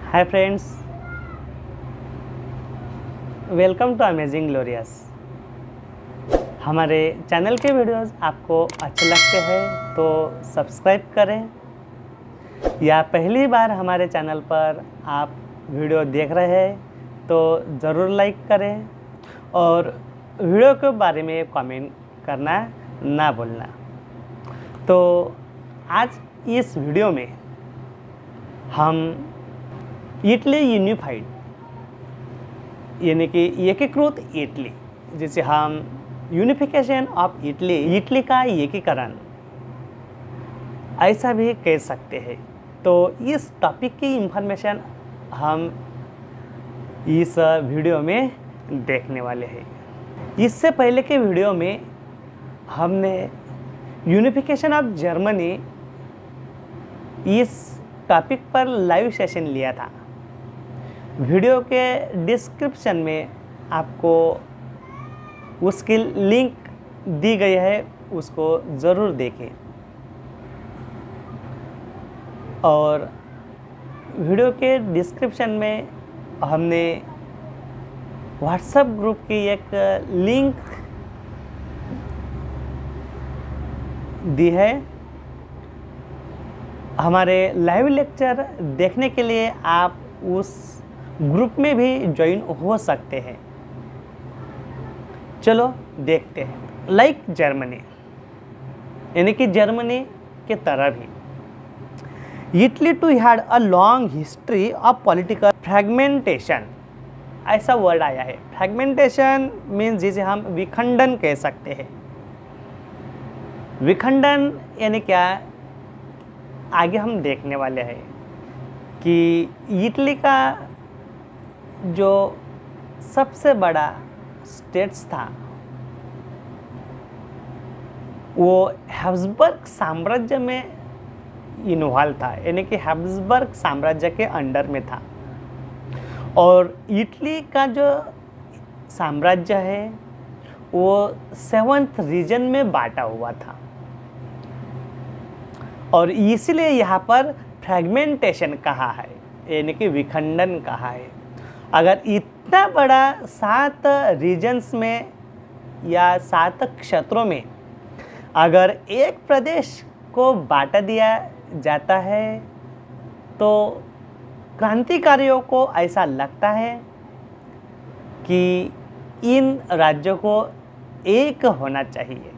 Hi friends, welcome to amazing glorious. हमारे channel के videos आपको अच्छे लगते हैं तो सब्सक्राइब करें, या पहली बार हमारे चैनल पर आप वीडियो देख रहे हैं तो ज़रूर लाइक करें और वीडियो के बारे में कमेंट करना ना भूलना। तो आज इस वीडियो में हम इटली यूनिफाइड यानी कि एकीकृत इटली, जिसे हम यूनिफिकेशन ऑफ इटली, इटली का एकीकरण ऐसा भी कह सकते हैं। तो इस टॉपिक की इंफॉर्मेशन हम इस वीडियो में देखने वाले हैं। इससे पहले के वीडियो में हमने यूनिफिकेशन ऑफ जर्मनी इस टॉपिक पर लाइव सेशन लिया था। वीडियो के डिस्क्रिप्शन में आपको उसकी लिंक दी गई है, उसको ज़रूर देखें। और वीडियो के डिस्क्रिप्शन में हमने व्हाट्सएप ग्रुप की एक लिंक दी है। हमारे लाइव लेक्चर देखने के लिए आप उस ग्रुप में भी ज्वाइन हो सकते हैं। चलो देखते हैं। लाइक जर्मनी यानी कि जर्मनी के तरह भी Italy too had a long history of political fragmentation, ऐसा वर्ड आया है। फ्रैगमेंटेशन मीन्स जिसे हम विखंडन कह सकते हैं। विखंडन यानी क्या, आगे हम देखने वाले हैं कि इटली का जो सबसे बड़ा स्टेट्स था वो हैब्सबर्ग साम्राज्य में इन्वॉल्व था, यानी कि हैब्सबर्ग साम्राज्य के अंडर में था। और इटली का जो साम्राज्य है वो 7th रीजन में बांटा हुआ था, और इसलिए यहाँ पर फ्रैगमेंटेशन कहा है, यानी कि विखंडन कहा है। अगर इतना बड़ा 7 रीजन्स में या 7 क्षेत्रों में अगर एक प्रदेश को बांटा दिया जाता है तो क्रांतिकारियों को ऐसा लगता है कि इन राज्यों को एक होना चाहिए।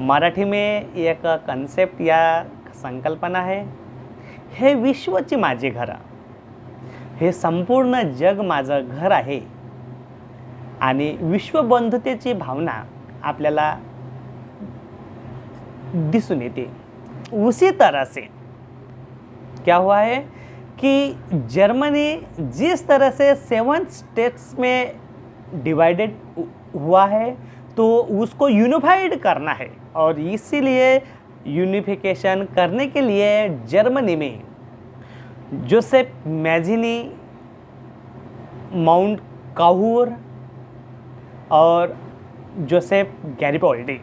मराठी में एक कंसेप्ट या संकल्पना है, हे विश्वची माझे घर, हे संपूर्ण जग माझं घर आहे। आणि विश्वबंधुतेची भावना आपल्याला दिसून येते। उसी तरह से क्या हुआ है कि जर्मनी जिस तरह से 7 स्टेट्स में डिवाइडेड हुआ है तो उसको यूनिफाइड करना है, और इसीलिए यूनिफिकेशन करने के लिए जर्मनी में जोसेफ मैजिनी, माउंट काहूर और जोसेफ गैरिबॉल्डी,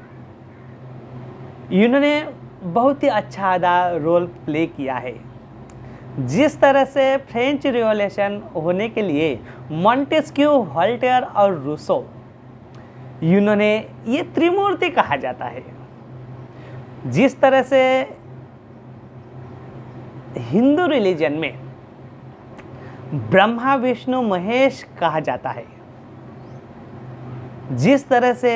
इन्होंने बहुत ही अच्छा रोल प्ले किया है। जिस तरह से फ्रेंच रिवॉल्यूशन होने के लिए मॉन्टेस्क्यू, वोल्टेयर और रूसो, इन्होंने ये त्रिमूर्ति कहा जाता है। जिस तरह से हिंदू रिलीजन में ब्रह्मा, विष्णु, महेश कहा जाता है, जिस तरह से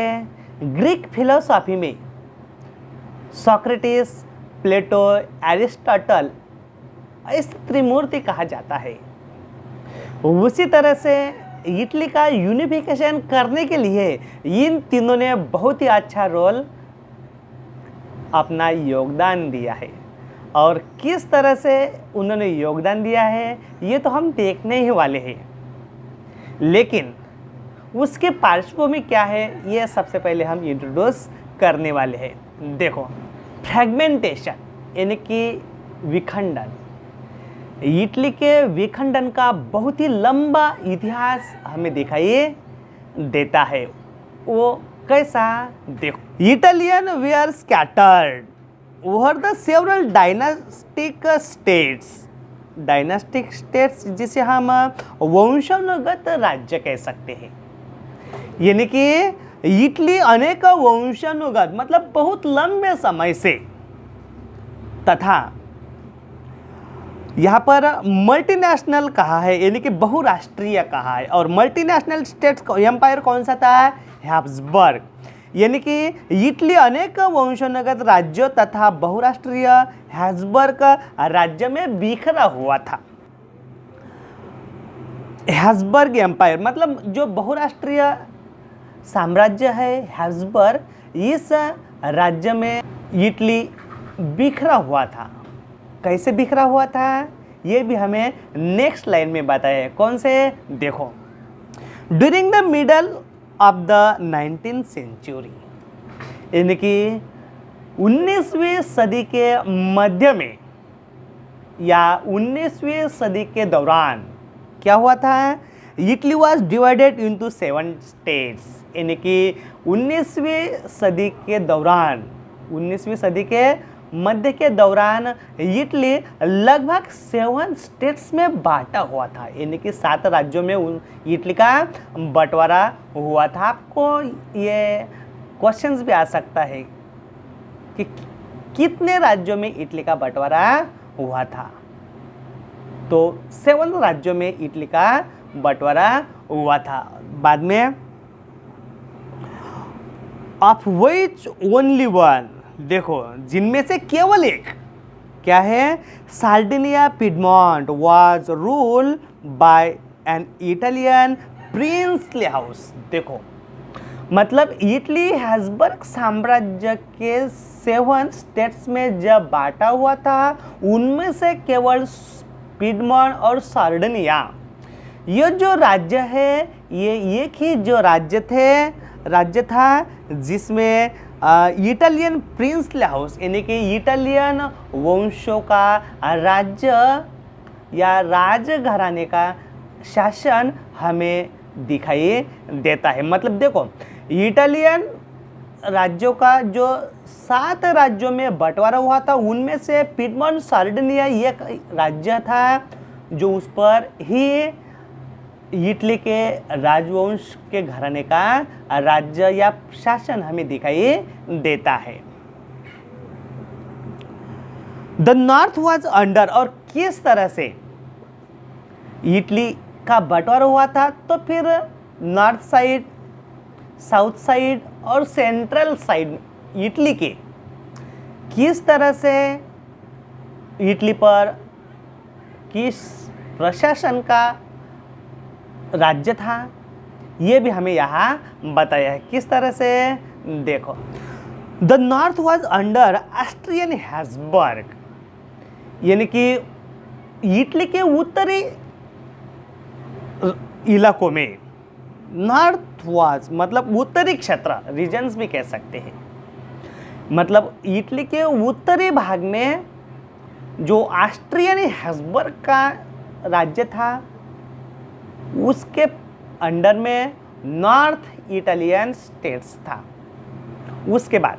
ग्रीक फिलोसॉफी में सोक्रेटिस, प्लेटो, एरिस्टोटल इस त्रिमूर्ति कहा जाता है, उसी तरह से इटली का यूनिफिकेशन करने के लिए इन तीनों ने बहुत ही अच्छा रोल अपना योगदान दिया है। और किस तरह से उन्होंने योगदान दिया है ये तो हम देखने ही वाले हैं, लेकिन उसके पार्श्वभूमि क्या है ये सबसे पहले हम इंट्रोड्यूस करने वाले हैं। देखो, फ्रैगमेंटेशन यानी कि विखंडन, इटली के विखंडन का बहुत ही लंबा इतिहास हमें दिखाई देता है। वो कैसा, देखो, Italians were scattered over the several dynastic states dynastic states, जिसे हम वंशानुगत राज्य कह सकते हैं। यानी कि इटली अनेक वंशानुगत मतलब बहुत लंबे समय से तथा यहाँ पर मल्टीनेशनल कहा है, यानी कि बहुराष्ट्रीय कहा है। और मल्टीनेशनल स्टेट्स एम्पायर कौन सा था? हैब्सबर्ग। यानी कि इटली अनेक वंशानुगत राज्यों तथा बहुराष्ट्रीय हैब्सबर्ग राज्य में बिखरा हुआ था। हैब्सबर्ग एम्पायर मतलब जो बहुराष्ट्रीय साम्राज्य है हैब्सबर्ग, इस राज्य में इटली बिखरा हुआ था। कैसे बिखरा हुआ था ये भी हमें नेक्स्ट लाइन में बताया है। कौन से? देखो, during the middle of the 19th century, यानी कि 19वीं सदी के मध्य में या 19वीं सदी के दौरान क्या हुआ था? Italy was divided into 7 states. यानी कि 19वीं सदी के दौरान, 19वीं सदी के मध्य के दौरान इटली लगभग 7 स्टेट्स में बांटा हुआ था। यानी कि 7 राज्यों में इटली का बंटवारा हुआ था। आपको ये क्वेश्चंस भी आ सकता है कि कितने राज्यों में इटली का बंटवारा हुआ था। तो 7 राज्यों में इटली का बंटवारा हुआ था। बाद में ऑफ विच ओनली वन, देखो जिनमें से केवल एक क्या है? Sardinia Piedmont was rule by an Italian princely house. देखो मतलब इटली हैब्सबर्ग साम्राज्य के 7 स्टेट्स में जब बांटा हुआ था, उनमें से केवल पिडमॉन्ट और सार्डिनिया, ये जो राज्य है ये एक ही जो राज्य था जिसमें इटालियन प्रिंसली हाउस यानी कि इटालियन वंशों का राज्य या राजघराने का शासन हमें दिखाई देता है। मतलब देखो, इटालियन राज्यों का जो 7 राज्यों में बंटवारा हुआ था, उनमें से पिडमॉन्ट सार्डिनिया एक राज्य था जो उस पर ही इटली के राजवंश के घराने का राज्य या शासन हमें दिखाई देता है। द नॉर्थ वाज अंडर, और किस तरह से इटली का बंटवारा हुआ था, तो फिर नॉर्थ साइड, साउथ साइड और सेंट्रल साइड इटली के किस तरह से इटली पर किस प्रशासन का राज्य था, ये भी हमें यहाँ बताया है। किस तरह से? देखो, the north was under Austrian Habsburg, यानी कि इटली के उत्तरी इलाकों में, नॉर्थ वाज मतलब उत्तरी क्षेत्र, रीजन्स भी कह सकते हैं। मतलब इटली के उत्तरी भाग में जो ऑस्ट्रियन हैब्सबर्ग का राज्य था, उसके अंडर में नॉर्थ इटालियन स्टेट्स था। उसके बाद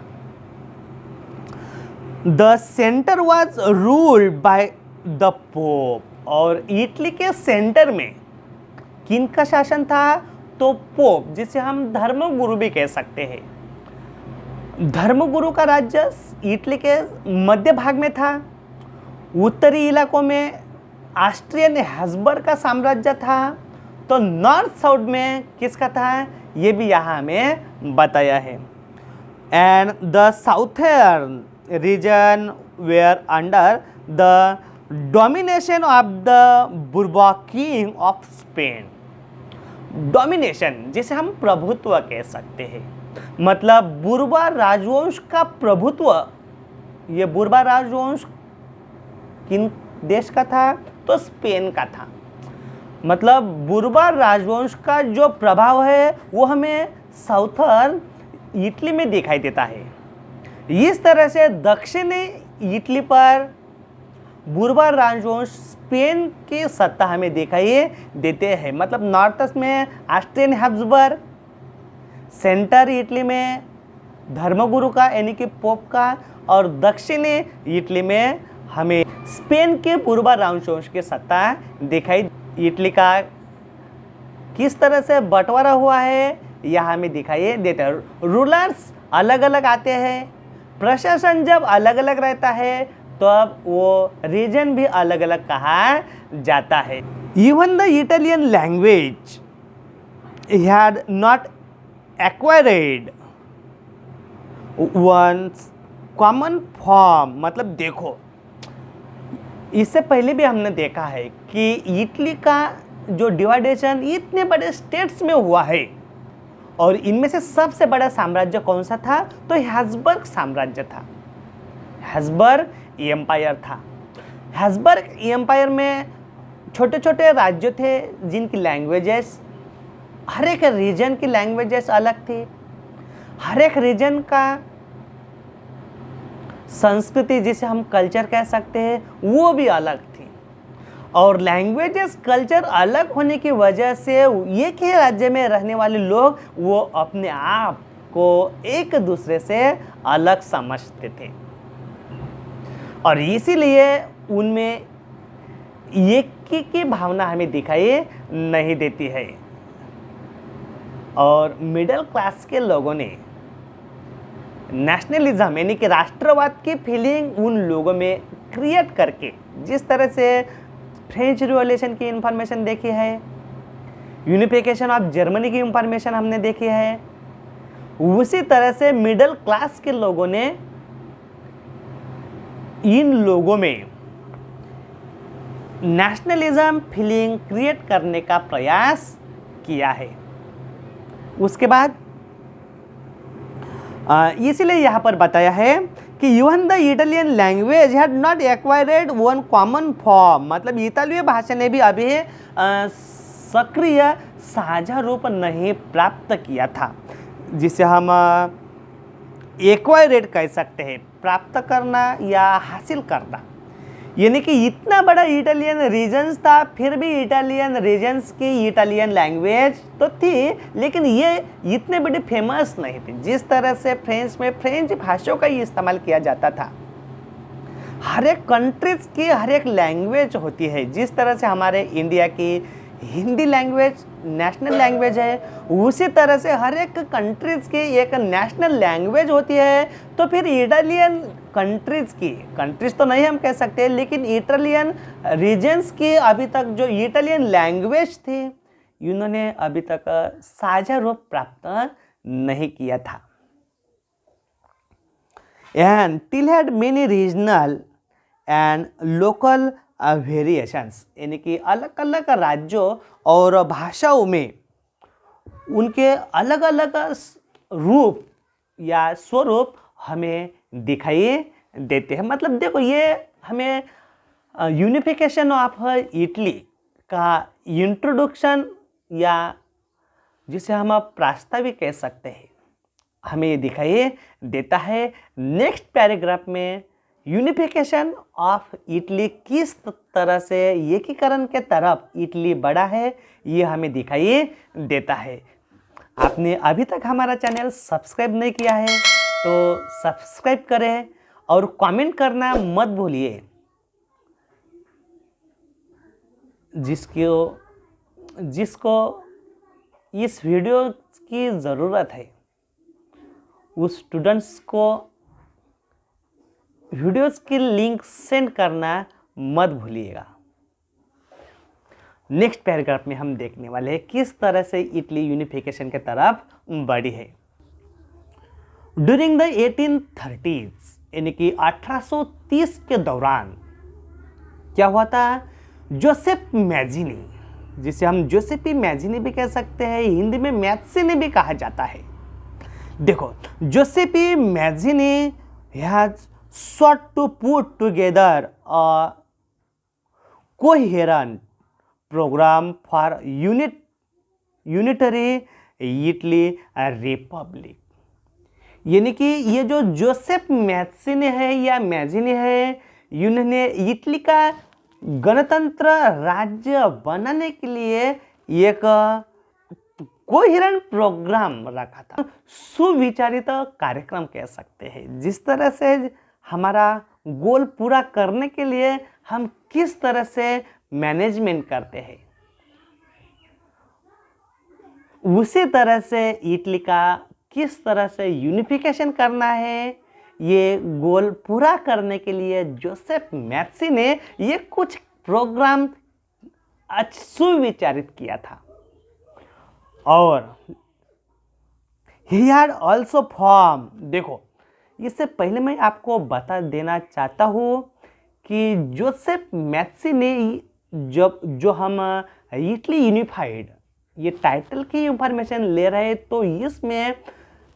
the centre was ruled by the pope, और इटली के सेंटर में किनका शासन था? तो पोप, जिसे हम धर्मगुरु भी कह सकते हैं। धर्मगुरु का राज्य इटली के मध्य भाग में था। उत्तरी इलाकों में ऑस्ट्रियन हैब्सबर्ग का साम्राज्य था। तो नॉर्थ साउथ में किसका था, ये भी यहाँ हमें बताया है। And the southern region where under the domination of the Bourbon king of Spain. Domination जिसे हम प्रभुत्व कह सकते हैं, मतलब बुर्बा राजवंश का प्रभुत्व। ये बुर्बा राजवंश किन देश का था? तो स्पेन का था। मतलब बुर्बा राजवंश का जो प्रभाव है वो हमें साउथर्न इटली में दिखाई देता है। इस तरह से दक्षिणी इटली पर बुर्बा राजवंश स्पेन की सत्ता हमें दिखाई देते हैं। मतलब नॉर्थ में ऑस्ट्रियन हैब्सबर्ग, सेंटर इटली में धर्मगुरु का यानी कि पोप का, और दक्षिणी इटली में हमें स्पेन के पूर्व राजवंश की सत्ता दिखाई। इटली का किस तरह से बंटवारा हुआ है यह हमें दिखाई देता है। रूलर्स अलग अलग आते हैं, प्रशासन जब अलग अलग रहता है तो अब वो रीजन भी अलग अलग कहा जाता है। Even the Italian language had not acquired one common form. मतलब देखो, इससे पहले भी हमने देखा है कि इटली का जो डिवाइडेशन इतने बड़े स्टेट्स में हुआ है, और इनमें से सबसे बड़ा साम्राज्य कौन सा था? तो हैब्सबर्ग साम्राज्य था, हैब्सबर्ग एम्पायर था। हैब्सबर्ग एम्पायर में छोटे छोटे राज्य थे जिनकी लैंग्वेजेस, हर एक रीजन की लैंग्वेजेस अलग थी, हर एक रीजन का संस्कृति जिसे हम कल्चर कह सकते हैं वो भी अलग थी। और लैंग्वेजेस कल्चर अलग होने की वजह से एक ही राज्य में रहने वाले लोग वो अपने आप को एक दूसरे से अलग समझते थे, और इसीलिए उनमें एक की भावना हमें दिखाई नहीं देती है। और मिडिल क्लास के लोगों ने नेशनलिज्म यानी कि राष्ट्रवाद की फीलिंग उन लोगों में क्रिएट करके, जिस तरह से फ्रेंच रिवॉल्यूशन की इंफॉर्मेशन देखी है, यूनिफिकेशन ऑफ जर्मनी की इंफॉर्मेशन हमने देखी है, उसी तरह से मिडिल क्लास के लोगों ने इन लोगों में नेशनलिज्म फीलिंग क्रिएट करने का प्रयास किया है। उसके बाद इसीलिए यहाँ पर बताया है कि even the Italian language had not acquired one common form. मतलब इतालवी भाषा ने भी अभी सक्रिय साझा रूप नहीं प्राप्त किया था, जिसे हम एक्वायर्ड कह सकते हैं, प्राप्त करना या हासिल करना। यानी कि इतना बड़ा इटालियन रीजन्स था, फिर भी इटालियन रीजन्स की इटालियन लैंग्वेज तो थी, लेकिन ये इतने बड़े फेमस नहीं थे। जिस तरह से फ्रेंच में फ्रेंच भाषा का ही इस्तेमाल किया जाता था, हर एक कंट्रीज की हर एक लैंग्वेज होती है। जिस तरह से हमारे इंडिया की हिंदी लैंग्वेज नेशनल लैंग्वेज है, उसी तरह से हर एक कंट्रीज की एक नेशनल लैंग्वेज होती है। तो फिर इटालियन कंट्रीज की, कंट्रीज तो नहीं हम कह सकते, लेकिन इटालियन रीजन्स की अभी तक जो इटालियन लैंग्वेज थी, इन्होंने अभी तक साझा रूप प्राप्त नहीं किया था। And till had many regional and local variations, यानी कि अलग अलग राज्यों और भाषाओं में उनके अलग अलग रूप या स्वरूप हमें दिखाई देते हैं। मतलब देखो, ये हमें यूनिफिकेशन ऑफ इटली का इंट्रोडक्शन, या जिसे हम प्रास्ताविक कह सकते हैं, हमें ये दिखाई देता है। नेक्स्ट पैराग्राफ में यूनिफिकेशन ऑफ इटली किस तरह से एकीकरण के तरफ इटली बढ़ा है, ये हमें दिखाई देता है। आपने अभी तक हमारा चैनल सब्सक्राइब नहीं किया है तो सब्सक्राइब करें और कमेंट करना मत भूलिए। जिसको इस वीडियो की ज़रूरत है उस स्टूडेंट्स को वीडियोस की लिंक सेंड करना मत भूलिएगा। नेक्स्ट पैराग्राफ में हम देखने वाले हैं किस तरह से इटली यूनिफिकेशन के तरफ बढ़ी है। ड्यूरिंग द 1830s, यानी कि 1830 के दौरान क्या हुआ था? जोसेफ मैजिनी, जिसे हम जोसेफी मैजिनी भी कह सकते हैं, हिंदी में मैथ्सिनी भी कहा जाता है। देखो, Giuseppe Mazzini has sought to put together a coherent program for unitary Italy Republic. यानी कि ये जो जोसेफ मैथ्सिनी है या मैजिनी है, इन्होंने इटली का गणतंत्र राज्य बनाने के लिए एक कोहेरेंट प्रोग्राम रखा था, सुविचारित कार्यक्रम कह सकते हैं। जिस तरह से हमारा गोल पूरा करने के लिए हम किस तरह से मैनेजमेंट करते हैं, उसी तरह से इटली का किस तरह से यूनिफिकेशन करना है, ये गोल पूरा करने के लिए जोसेफ मैथ्सी ने ये कुछ प्रोग्राम सुविचारित किया था। और ही हैड ऑल्सो फॉर्म, देखो इससे पहले मैं आपको बता देना चाहता हूँ कि जोसेफ मैथ्सी ने जो हम इटली यूनिफाइड ये टाइटल की इंफॉर्मेशन ले रहे हैं, तो इसमें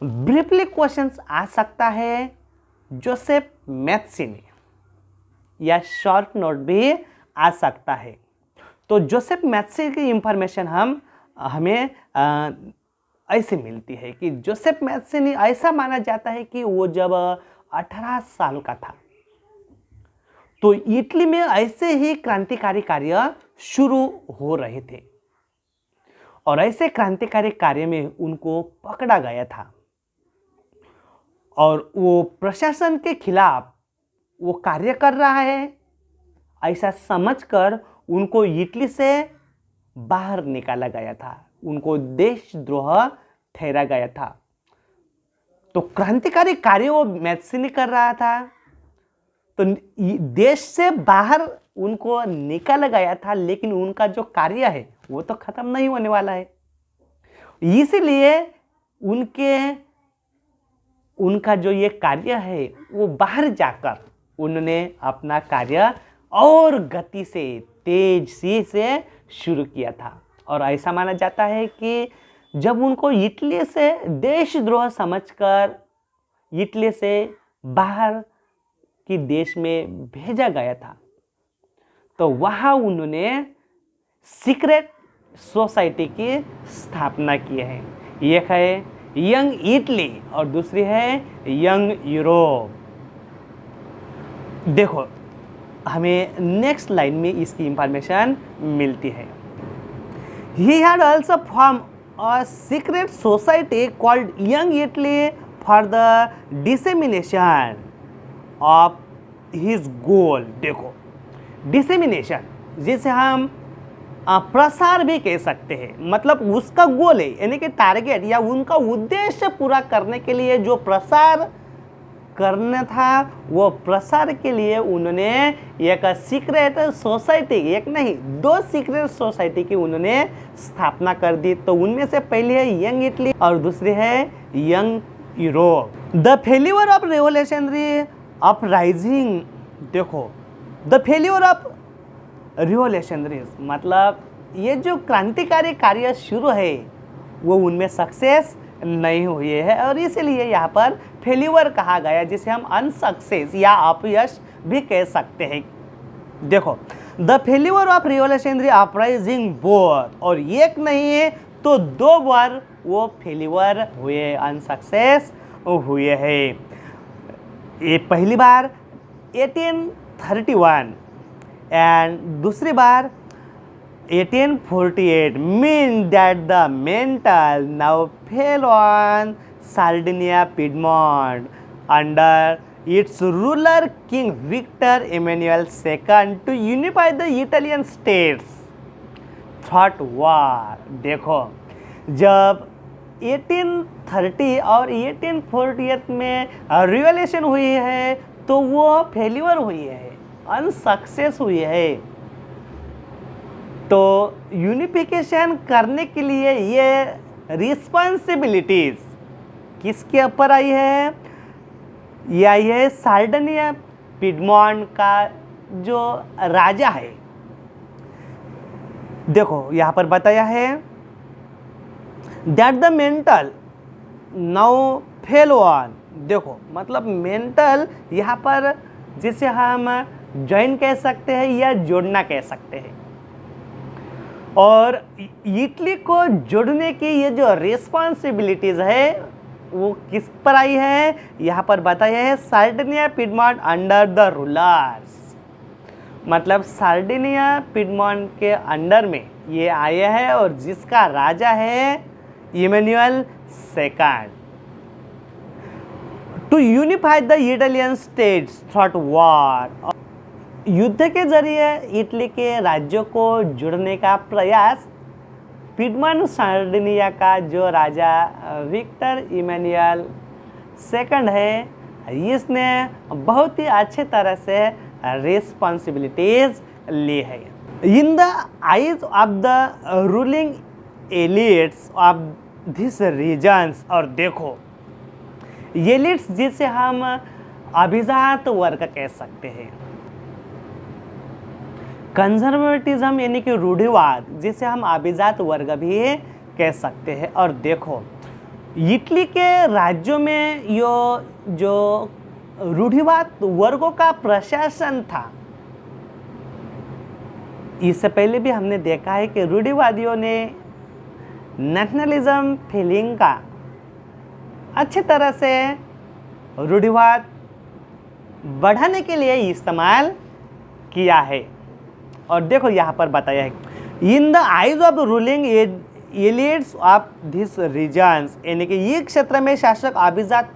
ब्रीफली क्वेश्चंस आ सकता है जोसेफ मैथ्सी ने, या शॉर्ट नोट भी आ सकता है। तो जोसेफ मैथ्सी की इंफॉर्मेशन हमें ऐसे मिलती है कि जोसेफ मैथ्सी ने ऐसा माना जाता है कि वो जब 18 साल का था तो इटली में ऐसे ही क्रांतिकारी कार्य शुरू हो रहे थे, और ऐसे क्रांतिकारी कार्य में उनको पकड़ा गया था और वो प्रशासन के खिलाफ वो कार्य कर रहा है, ऐसा समझकर उनको इटली से बाहर निकाला गया था, उनको देशद्रोह ठहरा गया था। तो क्रांतिकारी कार्य वो मैथ्सी ने कर रहा था, तो देश से बाहर उनको निकाला गया था, लेकिन उनका जो कार्य है वो तो खत्म नहीं होने वाला है। इसीलिए उनका जो ये कार्य है वो बाहर जाकर उन्होंने अपना कार्य और गति से तेजी से शुरू किया था। और ऐसा माना जाता है कि जब उनको इटली से देशद्रोह समझकर इटली से बाहर की देश में भेजा गया था, तो वहाँ उन्होंने सीक्रेट सोसाइटी की स्थापना की है। एक है यंग इटली और दूसरी है यंग यूरोप। देखो हमें नेक्स्ट लाइन में इसकी इंफॉर्मेशन मिलती है। He had also formed a secret society called Young Italy for the dissemination of his goal। देखो डिसेमिनेशन जिसे हम प्रसार भी कह सकते हैं, मतलब उसका गोल है, यानी कि टारगेट या उनका उद्देश्य पूरा करने के लिए जो प्रसार करना था, वो प्रसार के लिए उन्होंने एक सीक्रेट सोसाइटी, एक नहीं 2 सीक्रेट सोसाइटी की उन्होंने स्थापना कर दी। तो उनमें से पहली है यंग इटली और दूसरी है young Europe. The failure of revolutionary uprising, देखो द फेल्यूर ऑफ रिवोल्यूशनरी मतलब ये जो क्रांतिकारी कार्य शुरू है वो उनमें सक्सेस नहीं हुए है, और इसीलिए यहाँ पर फेल्यूर कहा गया, जिसे हम अनसक्सेस या अपयश भी कह सकते हैं। देखो the failure of revolutionary uprising both, और एक नहीं है तो 2 बार वो फेल्यूर हुए, अनसक्सेस हुए हैं। ये पहली बार 1831 एंड दूसरी बार 1848, mean that the mantle now fell on Sardinia Piedmont under its ruler King Victor Emmanuel II to unify the Italian states throughout war। देखो जब 1830 और 1848 में रिवॉल्यूशन हुई है तो वो फेल्यूर हुई है, अनसक्सेस हुई है। तो यूनिफिकेशन करने के लिए ये रिस्पॉन्सिबिलिटीज किसके ऊपर आई है? ये आई है सार्डिनिया पिडमॉन्ट का जो राजा है। देखो यहाँ पर बताया है that the mental now fell on. देखो मतलब मेंटल यहाँ पर जिसे हम ज्वाइन कह सकते हैं या जोड़ना कह सकते हैं, और इटली को जोड़ने की ये जो रिस्पॉन्सिबिलिटीज है वो किस पर आई है? यहाँ पर बताया है Sardinia Piedmont under the rulers, मतलब सार्डिनिया पिडमॉन्ट के अंडर में ये आया है और जिसका राजा है Emmanuel II। To unify the Italian states through war, युद्ध के जरिए इटली के राज्यों को जोड़ने का प्रयास पिडमन सार्डिनिया का जो राजा विक्टर इमैनुअल सेकंड है, इसने बहुत ही अच्छे तरह से रिस्पॉन्सिबिलिटीज ली है। In the eyes of the ruling elites of this regions, और देखो एलिट्स जिसे हम अभिजात वर्ग कह सकते हैं, कंजर्वेटिज्म यानी कि रूढ़िवाद जिसे हम अभिजात वर्ग भी कह सकते हैं। और देखो इटली के राज्यों में जो रूढ़िवाद वर्गों का प्रशासन था, इससे पहले भी हमने देखा है कि रूढ़िवादियों ने नेशनलिज्म फीलिंग का अच्छी तरह से रूढ़िवाद बढ़ाने के लिए इस्तेमाल किया है। और देखो यहाँ पर बताया है, in the eyes of ruling elites of this regions, यानी कि ये क्षेत्र में शासक अभिजात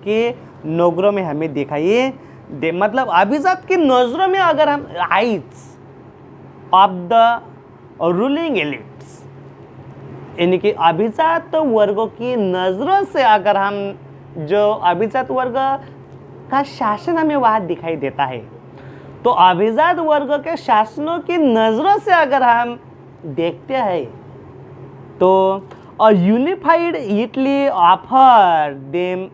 के नजरों में हमें दिखाई दे, मतलब अभिजात की नजरों में अगर हम eyes of the ruling elites यानी कि अभिजात वर्गों की नजरों से अगर हम जो अभिजात वर्ग का शासन हमें वहाँ दिखाई देता है, तो अभिजात वर्ग के शासनों की नजरों से अगर हम देखते हैं तो a unified Italy offer them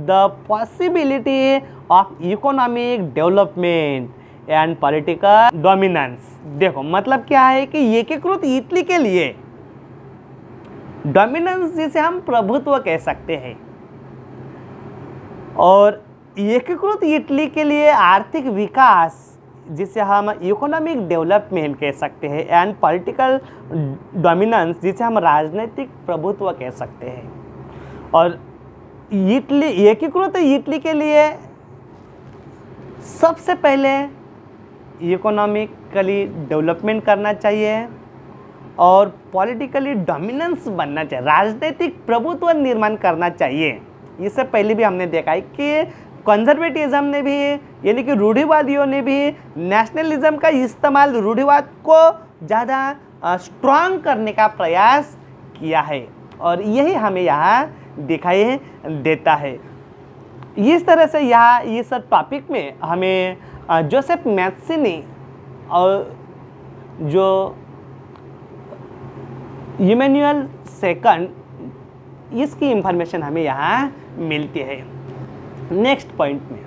the possibility of economic development and political dominance. देखो मतलब क्या है कि एकीकृत इटली के लिए डोमिनेंस जिसे हम प्रभुत्व कह सकते हैं, और एकीकृत इटली के लिए आर्थिक विकास जिसे हम इकोनॉमिक डेवलपमेंट कह सकते हैं, एंड पॉलिटिकल डोमिनेंस जिसे हम राजनीतिक प्रभुत्व कह सकते हैं। और इटली एकीकृत इटली के लिए सबसे पहले इकोनॉमिकली डेवलपमेंट करना चाहिए और पॉलिटिकली डोमिनेंस बनना चाहिए, राजनीतिक प्रभुत्व निर्माण करना चाहिए। इससे पहले भी हमने देखा है कि कंजर्वेटिज्म ने भी यानी कि रूढ़िवादियों ने भी नेशनलिज्म का इस्तेमाल रूढ़िवाद को ज़्यादा स्ट्रांग करने का प्रयास किया है, और यही हमें यहाँ दिखाई देता है। इस तरह से यहाँ इस टॉपिक में हमें जोसेफ मैथ्सिनी और जो इमैनुअल सेकंड इसकी इंफॉर्मेशन हमें यहाँ मिलती है। नेक्स्ट पॉइंट में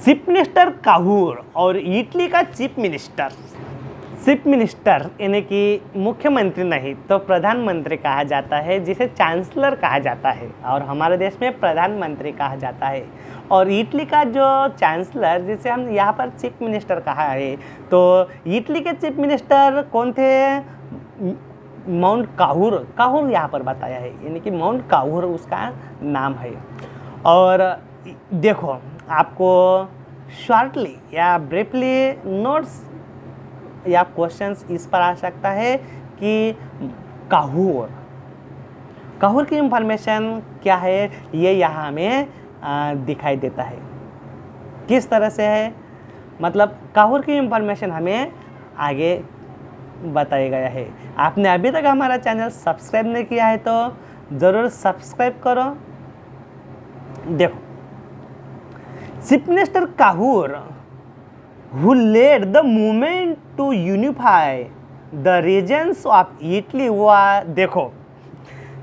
चीफ मिनिस्टर काहूर और इटली का चीफ मिनिस्टर यानी कि मुख्यमंत्री नहीं तो प्रधानमंत्री कहा जाता है, जिसे चांसलर कहा जाता है, और हमारे देश में प्रधानमंत्री कहा जाता है। और इटली का जो चांसलर जिसे हम यहाँ पर चीफ मिनिस्टर कहा है, तो इटली के चीफ मिनिस्टर कौन थे? माउंट काहूर यहाँ पर बताया है, यानी कि माउंट काहूर उसका नाम है। और देखो आपको शॉर्टली या ब्रीफली नोट्स या क्वेश्चंस इस पर आ सकता है कि काहूर की इंफॉर्मेशन क्या है, ये यहाँ हमें दिखाई देता है। किस तरह से है, मतलब काहूर की इंफॉर्मेशन हमें आगे बताया गया है। आपने अभी तक हमारा चैनल सब्सक्राइब नहीं किया है तो ज़रूर सब्सक्राइब करो। देखो chief minister Cavour who led the movement to unify the regions of Italy was, देखो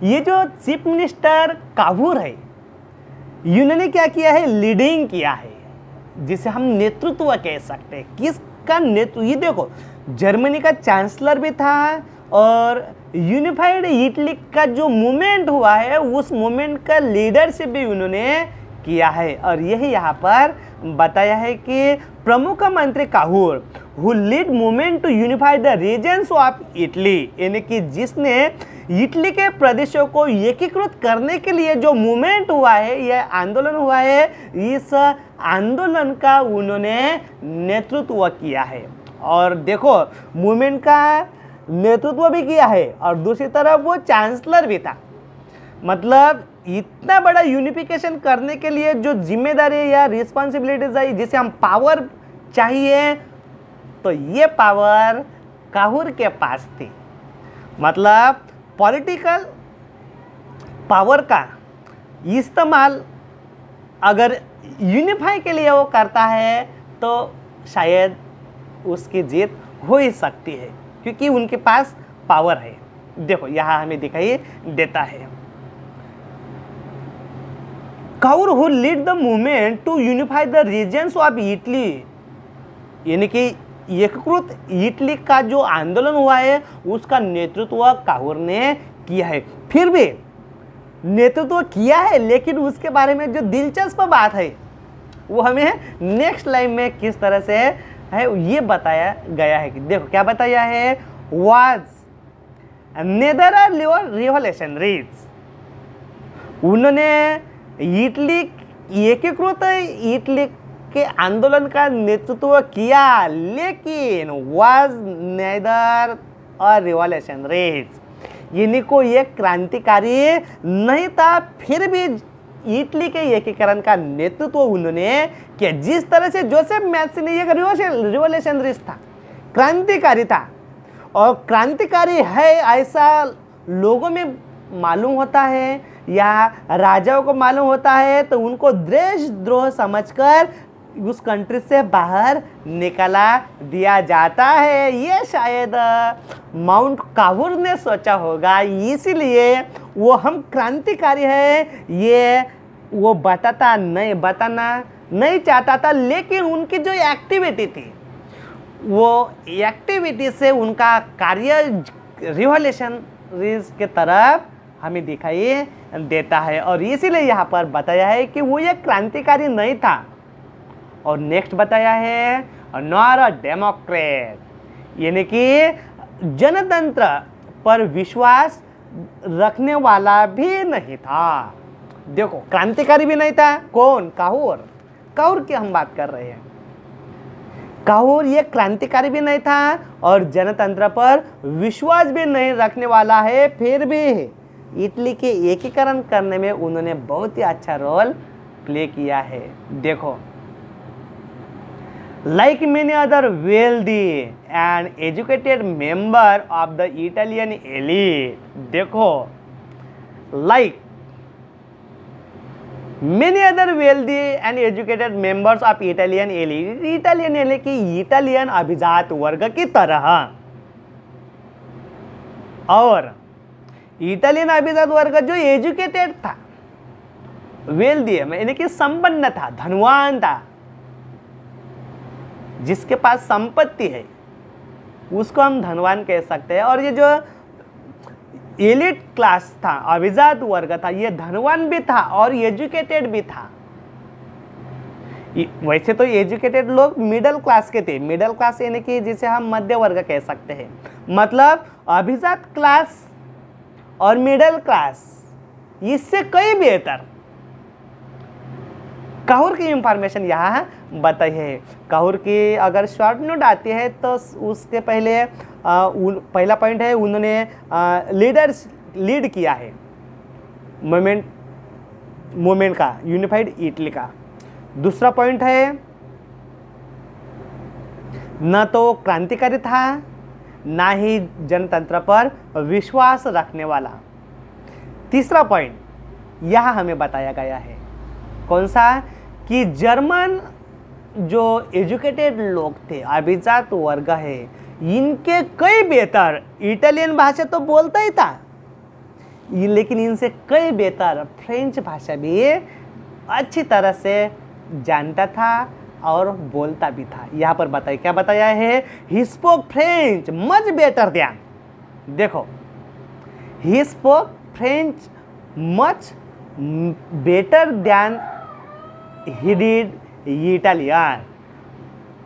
ये जो चीफ मिनिस्टर काहूर है, इन्होंने क्या किया है? लीडिंग किया है, जिसे हम नेतृत्व कह सकते हैं। किसका नेतृत्व? ये देखो जर्मनी का चांसलर भी था, और यूनिफाइड इटली का जो मूवमेंट हुआ है उस मूवमेंट का लीडरशिप भी उन्होंने किया है। और यही यहाँ पर बताया है कि प्रमुख मंत्री Cavour who lead movement to unify the regions of Italy, यानी कि जिसने इटली के प्रदेशों को एकीकृत करने के लिए जो मूवमेंट हुआ है, यह आंदोलन हुआ है, इस आंदोलन का उन्होंने नेतृत्व किया है। और देखो मूवमेंट का नेतृत्व भी किया है, और दूसरी तरफ वो चांसलर भी था। मतलब इतना बड़ा यूनिफिकेशन करने के लिए जो जिम्मेदारी या रिस्पॉन्सिबिलिटीज है, जिसे हम पावर चाहिए, तो ये पावर काहूर के पास थी। मतलब पॉलिटिकल पावर का इस्तेमाल अगर यूनिफाई के लिए वो करता है तो शायद उसकी जीत हो ही सकती है, क्योंकि उनके पास पावर है। देखो यहाँ हमें दिखाई देता है, Cavour who lead the movement to unify the regions of Italy, यानी कि एकीकृत इटली का जो आंदोलन हुआ है उसका नेतृत्व काहूर ने किया है। फिर भी नेतृत्व किया है, लेकिन उसके बारे में जो दिलचस्प बात है वो हमें नेक्स्ट लाइन में किस तरह से है ये बताया गया है। देखो क्या बताया है, वाज नेदर रिवॉल्यूशनरीज, उन्होंने इटली एकीकृत इटली के आंदोलन का नेतृत्व किया, लेकिन वाज नेदर अ रिवॉल्यूशनरीज, यानी को ये क्रांतिकारी नहीं था। फिर भी इटली के एकीकरण का नेतृत्व उन्होंने किया। जिस तरह से जोसेफ मैथ्यूनी एक रिवॉल्यूशनरीज था, क्रांतिकारी था, और क्रांतिकारी है ऐसा लोगों में मालूम होता है या राजाओं को मालूम होता है, तो उनको देशद्रोह समझकर उस कंट्री से बाहर निकाला दिया जाता है। ये शायद माउंट काहूर ने सोचा होगा, इसीलिए वो हम क्रांतिकारी है ये वो बताना नहीं चाहता था। लेकिन उनकी जो एक्टिविटी थी, वो एक्टिविटी से उनका कार्य रिवॉल्यूशनरीज के तरफ हमें दिखाई देता है, और इसीलिए यहाँ पर बताया है कि वो एक क्रांतिकारी नहीं था। और नेक्स्ट बताया है नॉट अ डेमोक्रेट, यानी कि जनतंत्र पर विश्वास रखने वाला भी नहीं था। देखो क्रांतिकारी भी नहीं था, कौन? काहूर। काहूर की हम बात कर रहे हैं। काहूर ये क्रांतिकारी भी नहीं था और जनतंत्र पर विश्वास भी नहीं रखने वाला है। फिर भी इटली के एकीकरण करने में उन्होंने बहुत ही अच्छा रोल प्ले किया है। देखो, like many other wealthy and educated member of the Italian elite, देखो like many other wealthy and educated members of Italian elite, Italian elite की इटालियन अभिजात वर्ग की तरह, और इटालियन अभिजात वर्ग जो एजुकेटेड था, वेल्दी यानी कि संपन्न था, धनवान था, जिसके पास संपत्ति है उसको हम धनवान कह सकते हैं। और ये जो एलिट क्लास था, अभिजात वर्ग था, ये धनवान भी था और एजुकेटेड भी था। वैसे तो एजुकेटेड लोग मिडिल क्लास के थे, मिडिल क्लास यानी कि जिसे हम मध्य वर्ग कह सकते हैं। मतलब अभिजात क्लास और मिडिल क्लास इससे कई बेहतर काहूर की इंफॉर्मेशन यहाँ बताई है। काहूर की अगर शॉर्ट नोट आती है तो उसके पहले पहला पॉइंट है, उन्होंने लीड किया है मूवमेंट का, यूनिफाइड इटली का। दूसरा पॉइंट है, न तो क्रांतिकारी था ना ही जनतंत्र पर विश्वास रखने वाला। तीसरा पॉइंट यह हमें बताया गया है, कौन सा? कि जर्मन जो एजुकेटेड लोग थे, अभिजात वर्ग है, इनके कई बेहतर, इटालियन भाषा तो बोलता ही था लेकिन इनसे कई बेहतर फ्रेंच भाषा भी अच्छी तरह से जानता था और बोलता भी था। यहाँ पर बताइए क्या बताया है, he spoke French much better than, देखो he spoke French much better than he did Italian,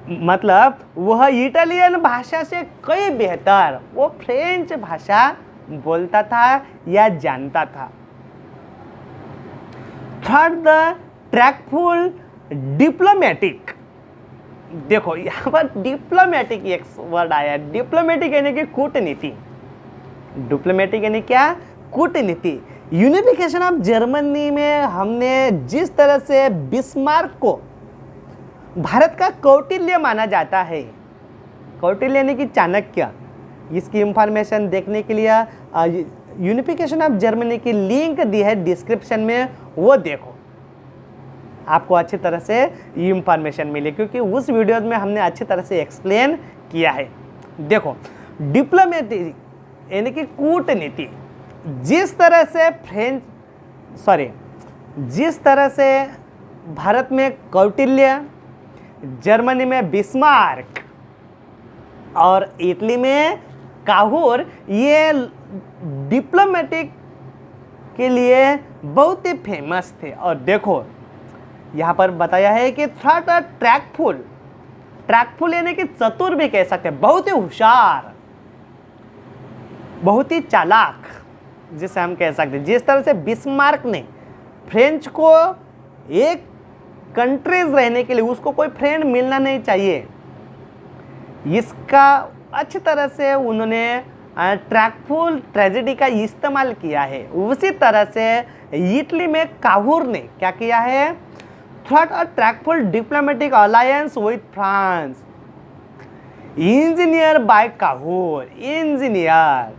मतलब वह इटालियन भाषा से कई बेहतर वो फ्रेंच भाषा बोलता था या जानता था। थर्ड, द ट्रैकफुल डिप्लोमेटिक, देखो यहाँ पर डिप्लोमेटिक एक वर्ड आया, डिप्लोमेटिक यानी कि कूटनीति। डिप्लोमेटिक यानी क्या? कूटनीति। यूनिफिकेशन ऑफ जर्मनी में हमने जिस तरह से बिस्मार्क को भारत का कौटिल्य माना जाता है, कौटिल्य यानी कि चाणक्य, इसकी इंफॉर्मेशन देखने के लिए यूनिफिकेशन ऑफ जर्मनी की लिंक दी है डिस्क्रिप्शन में, वो देखो, आपको अच्छी तरह से ये इंफॉर्मेशन मिले, क्योंकि उस वीडियो में हमने अच्छी तरह से एक्सप्लेन किया है। देखो, डिप्लोमेटी यानी कि कूटनीति, जिस तरह से भारत में कौटिल्य, जर्मनी में बिस्मार्क और इटली में काहूर, ये डिप्लोमेटिक के लिए बहुत ही फेमस थे। और देखो यहाँ पर बताया है कि थर्ड ट्रैकफुल यानी कि चतुर भी कह सकते हैं, बहुत ही होशियार, बहुत ही चालाक जिसे हम कह सकते हैं। जिस तरह से बिस्मार्क ने फ्रेंच को एक कंट्रीज रहने के लिए, उसको कोई फ्रेंड मिलना नहीं चाहिए, इसका अच्छी तरह से उन्होंने ट्रैकफुल ट्रेजेडी का इस्तेमाल किया है। उसी तरह से इटली में काहूर ने क्या किया है, through a tactful diplomatic alliance with France, engineer by Cavour, engineer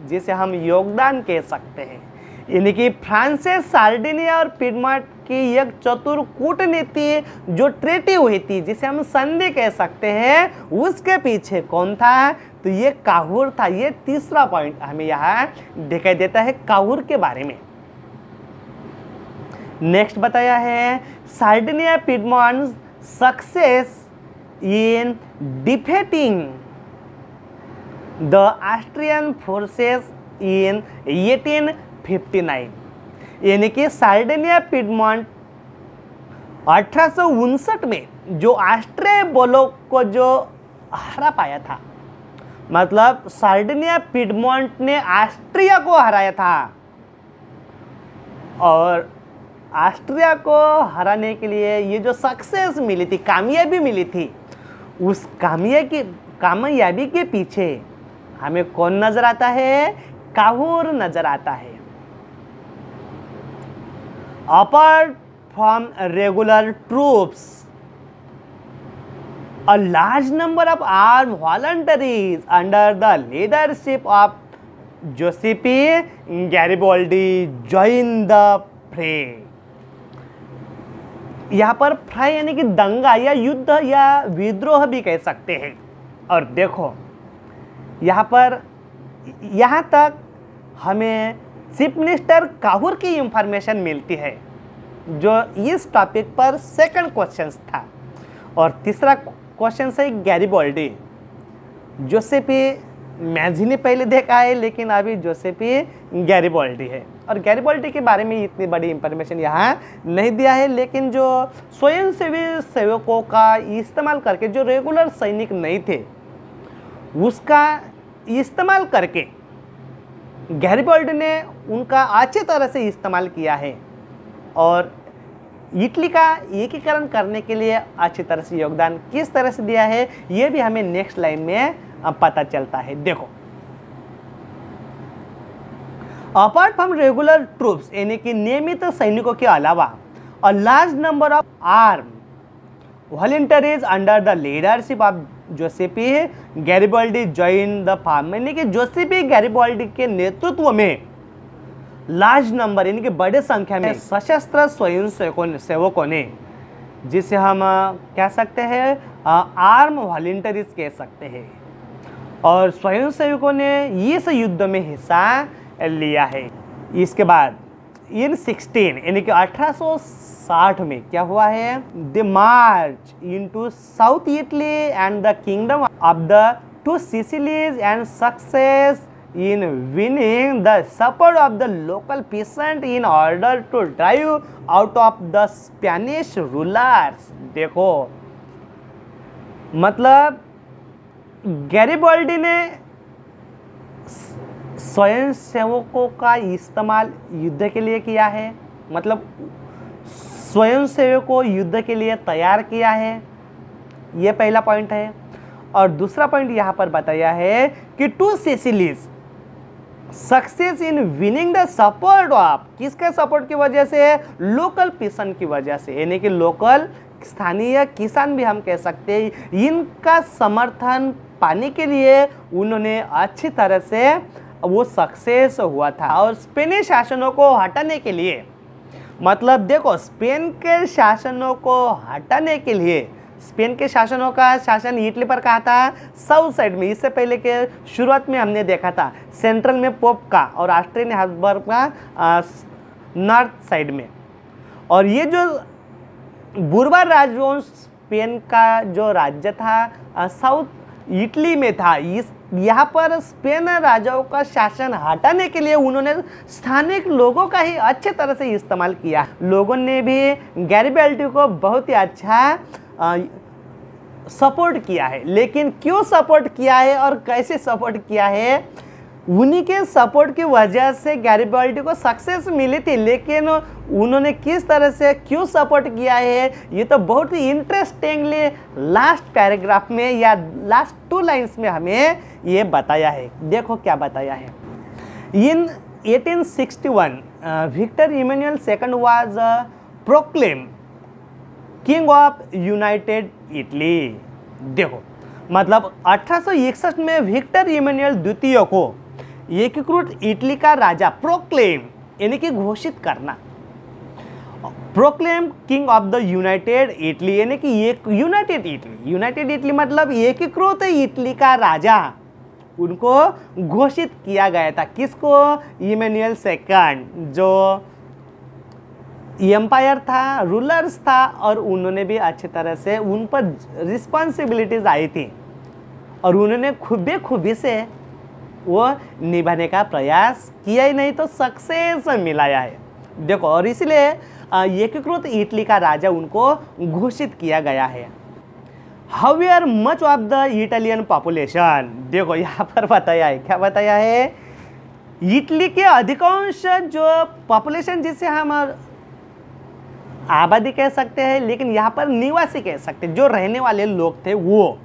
जिसे हम योगदान कह सकते हैं, यानी कि फ्रांस से सार्डिनिया और पिडमॉन्ट की एक चतुर कूटनीति जो ट्रीटी हुई थी, जिसे हम संधि कह सकते हैं, उसके पीछे कौन था, तो ये काहूर था। ये तीसरा पॉइंट हमें यहाँ दिखाई देता है काहूर के बारे में। नेक्स्ट बताया है Sardinia Piedmont success in defeating the Austrian forces in 1859, यानी कि सार्डिनिया पिडमॉन्ट 1859 में जो ऑस्ट्रिया बलों को जो हरा पाया था, मतलब सार्डिनिया पिडमॉन्ट ने ऑस्ट्रिया को हराया था, और ऑस्ट्रिया को हराने के लिए ये जो सक्सेस मिली थी, कामयाबी मिली थी, उस कामयाबी के पीछे हमें कौन नजर आता है, काहूर नजर आता है। Apart from regular troops, a large number of armed voluntaries under the leadership of Giuseppe Garibaldi joined the fray। यहाँ पर फ्राई यानी कि दंगा या युद्ध या विद्रोह भी कह सकते हैं। और देखो यहाँ तक हमें चीफ मिनिस्टर काहूर की इंफॉर्मेशन मिलती है, जो इस टॉपिक पर सेकंड क्वेश्चन था। और तीसरा क्वेश्चन है गैरिबाल्डी, जोसेपी मैज़ी पहले देखा है, लेकिन अभी जोसेपी गैरिबाल्डी है। और गैरिबाल्डी के बारे में इतनी बड़ी इंफॉर्मेशन यहाँ नहीं दिया है, लेकिन जो स्वयंसेवी सेवकों का इस्तेमाल करके, जो रेगुलर सैनिक नहीं थे, उसका इस्तेमाल करके गैरिबाल्डी ने उनका अच्छी तरह से इस्तेमाल किया है, और इटली का एकीकरण करने के लिए अच्छी तरह से योगदान किस तरह से दिया है, ये भी हमें नेक्स्ट लाइन में पता चलता है। देखो, अपार्ट फ्रॉम रेगुलर ट्रूप्स यानी कि नियमित सैनिकों के अलावा, a large number of arm volunteers under the leadership of Giuseppe Garibaldi join the farm, यानी कि जोसेपी गैरिबाल्डी के नेतृत्व में लार्ज नंबर यानी कि बड़े संख्या में सशस्त्र स्वयं सेवकों ने, जिसे हम कह सकते हैं आर्म वॉलंटियर्स कह सकते हैं, और स्वयं सेवकों ने इस युद्ध में हिस्सा लिया है। इसके बाद इन 16 यानी कि 1860 में क्या हुआ है, the March into south Italy and the kingdom of the two Sicilies and success in winning the support of the local peasant in order to drive out of the Spanish rulers। देखो, मतलब Garibaldi ने स्वयं सेवकों का इस्तेमाल युद्ध के लिए किया है, मतलब स्वयं सेवकों को युद्ध के लिए तैयार किया है, ये पहला पॉइंट है। और दूसरा पॉइंट यहाँ पर बताया है कि to Sicily's success in winning the support of, किसके सपोर्ट की वजह से? लोकल पीसन की वजह से, यानी कि लोकल स्थानीय किसान भी हम कह सकते हैं। इनका समर्थन पाने के लिए उन्होंने अच्छी तरह से वो सक्सेस हुआ था। और स्पेनिश शासनों को हटाने के लिए, मतलब देखो स्पेन के शासनों को हटाने के लिए, स्पेन के शासनों का शासन इटली पर कहा था साउथ साइड में। इससे पहले के शुरुआत में हमने देखा था सेंट्रल में पोप का और ऑस्ट्रियन हैब्सबर्ग का नॉर्थ साइड में। और ये जो बुर्बा राजवंश स्पेन का जो राज्य था साउथ इटली में था। इस यहाँ पर स्पेन राजाओं का शासन हटाने के लिए उन्होंने स्थानिक लोगों का ही अच्छे तरह से इस्तेमाल किया। लोगों ने भी गैरिबाल्डी को बहुत ही अच्छा सपोर्ट किया है। लेकिन क्यों सपोर्ट किया है और कैसे सपोर्ट किया है? उन्हीं के सपोर्ट की वजह से गैरिबाल्डी को सक्सेस मिली थी। लेकिन उन्होंने किस तरह से क्यों सपोर्ट किया है, ये तो बहुत ही इंटरेस्टिंगली लास्ट पैराग्राफ में या लास्ट 2 लाइन्स में हमें ये बताया है। देखो क्या बताया है। In 1861 Victor Emmanuel second was proclaim king of united Italy. देखो मतलब 1861 में विक्टर इमैनुअल द्वितीय को एकीकृत इटली का राजा प्रोक्लेम यानी कि घोषित करना, proclaim king of the United Italy यानी कि एक यूनाइटेड इटली। यूनाइटेड इटली मतलब एकीकृत इटली का राजा, उनको घोषित किया गया था। किसको? इमैनुअल सेकंड, जो एम्पायर था, रूलर्स था, और उन्होंने भी अच्छी तरह से उन पर रिस्पॉन्सिबिलिटीज आई थी और उन्होंने खूबी से वो निभाने का प्रयास किया ही, नहीं तो सक्सेस मिलाया है। देखो और इसलिए एकीकृत इटली का राजा उनको घोषित किया गया है। However much of the Italian population, देखो यहाँ पर बताया है, क्या बताया है? इटली के अधिकांश जो पॉपुलेशन, जिसे हम आबादी कह सकते हैं, लेकिन यहाँ पर निवासी कह सकते हैं, जो रहने वाले लोग थे वो,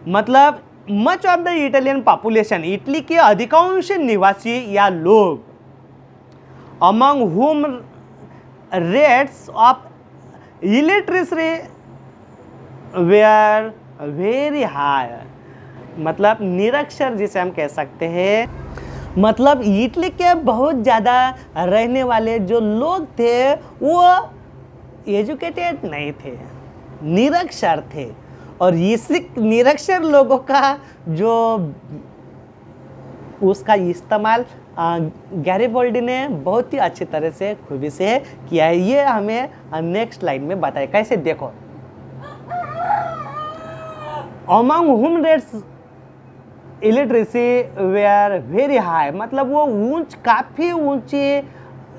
मतलब much of the Italian population, Italy के अधिकांश निवासी या लोग, among whom rates of illiteracy were very high, मतलब निरक्षर जिसे हम कह सकते हैं, मतलब इटली के बहुत ज़्यादा रहने वाले जो लोग थे वो एजुकेटेड नहीं थे, निरक्षर थे। और इसी निरक्षर लोगों का जो उसका इस्तेमाल गैरिबाल्डी ने बहुत ही अच्छी तरह से खूबी से किया है। ये हमें नेक्स्ट लाइन में बताया कैसे। देखो among whom rates illiteracy were very high, मतलब वो काफ़ी ऊंची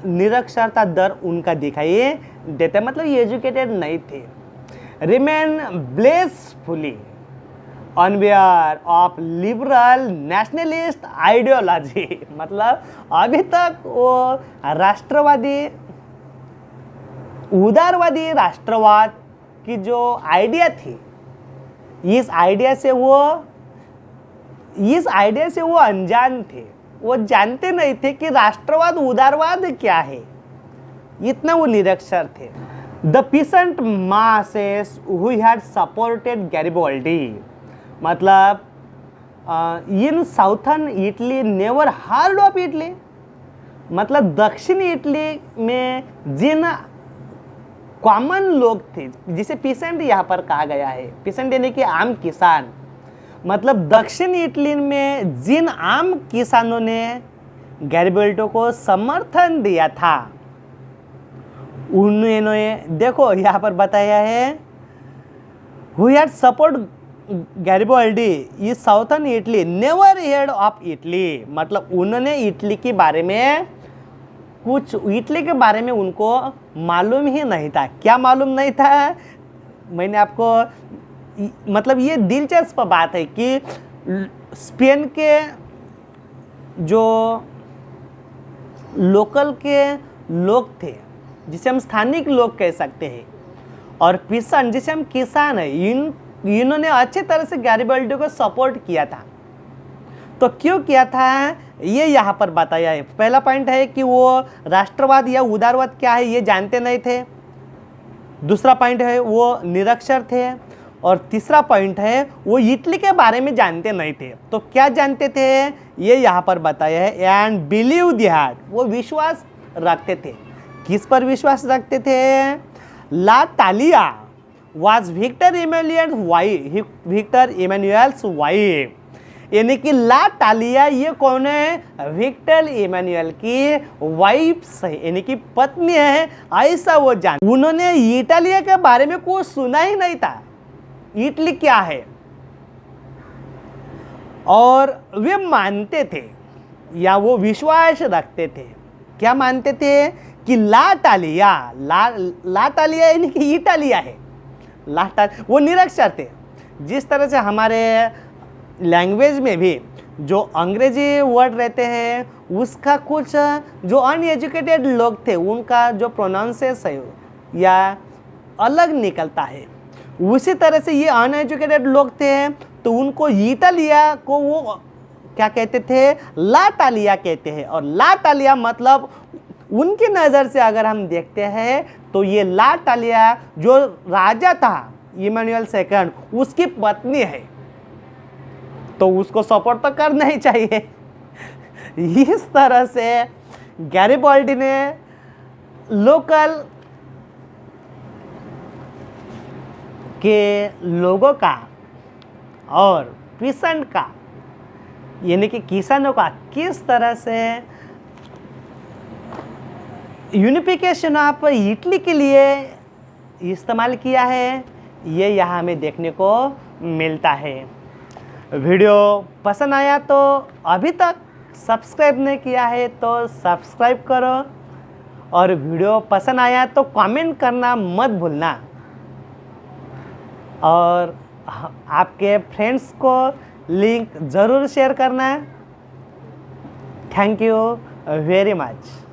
निरक्षरता दर उनका दिखाई देता है, मतलब ये एजुकेटेड नहीं थे। Remain blissfully unaware of liberal nationalist ideology, मतलब अभी तक वो राष्ट्रवादी उदारवादी राष्ट्रवाद की जो आइडिया थी, इस आइडिया से वो अनजान थे। वो जानते नहीं थे कि राष्ट्रवाद उदारवाद क्या है, इतना वो निरक्षर थे। The peasant masses who had supported Garibaldi, मतलब in southern Italy never heard of Italy, मतलब दक्षिण इटली में जिन कॉमन लोग थे, जिसे पीसेंट यहाँ पर कहा गया है, पीसेंट यानी कि आम किसान, मतलब दक्षिण इटली में जिन आम किसानों ने गैरिबाल्डी को समर्थन दिया था, उन्होंने देखो यहाँ पर बताया है who had support Garibaldi is southern Italy never head of Italy, मतलब उन्होंने इटली के बारे में इटली के बारे में उनको मालूम ही नहीं था। क्या मालूम नहीं था? मैंने आपको, मतलब ये दिलचस्प बात है कि स्पेन के जो लोकल के लोग थे, जिसे हम स्थानिक लोग कह सकते हैं, और पिसन जिसे हम किसान है, इन्होंने अच्छे तरह से गैरिबाल्डी को सपोर्ट किया था। तो क्यों किया था ये यहाँ पर बताया है। पहला पॉइंट है कि वो राष्ट्रवाद या उदारवाद क्या है ये जानते नहीं थे। दूसरा पॉइंट है वो निरक्षर थे। और तीसरा पॉइंट है वो इटली के बारे में जानते नहीं थे। तो क्या जानते थे ये यहाँ पर बताया है। एंड बिलीव दैट, वो विश्वास रखते थे। किस पर विश्वास रखते थे? ला तालिया वाज विक्टर इमैनुअल्स वाइफ, यानी कि ला तालिया ये कौन है? विक्टर इमैनुअल की वाइफ है, यानी कि पत्नी है, ऐसा वो जान। उन्होंने इटालिया के बारे में कुछ सुना ही नहीं था, इटली क्या है। और वे मानते थे या वो विश्वास रखते थे, क्या मानते थे? कि ला तालिया यानी कि इटालिया है। वो निरक्षर थे। जिस तरह से हमारे लैंग्वेज में भी जो अंग्रेजी वर्ड रहते हैं उसका कुछ जो अनएजुकेटेड लोग थे उनका जो प्रोनाउंसिएशन है या अलग निकलता है, उसी तरह से ये अनएजुकेटेड लोग थे तो उनको इटालिया को वो क्या कहते थे? ला तालिया कहते हैं। और ला तालिया मतलब उनकी नज़र से अगर हम देखते हैं तो ये ला तालिया जो राजा था इमैनुअल सेकंड उसकी पत्नी है, तो उसको सपोर्ट तो करना ही चाहिए। इस तरह से गैरिबाल्डी ने लोकल के लोगों का और पीसेंट का यानी कि किसानों का किस तरह से यूनिफिकेशन ऑफ इटली के लिए इस्तेमाल किया है ये यहाँ हमें देखने को मिलता है। वीडियो पसंद आया तो अभी तक सब्सक्राइब नहीं किया है तो सब्सक्राइब करो, और वीडियो पसंद आया तो कमेंट करना मत भूलना, और आपके फ्रेंड्स को लिंक ज़रूर शेयर करना। Thank you very much.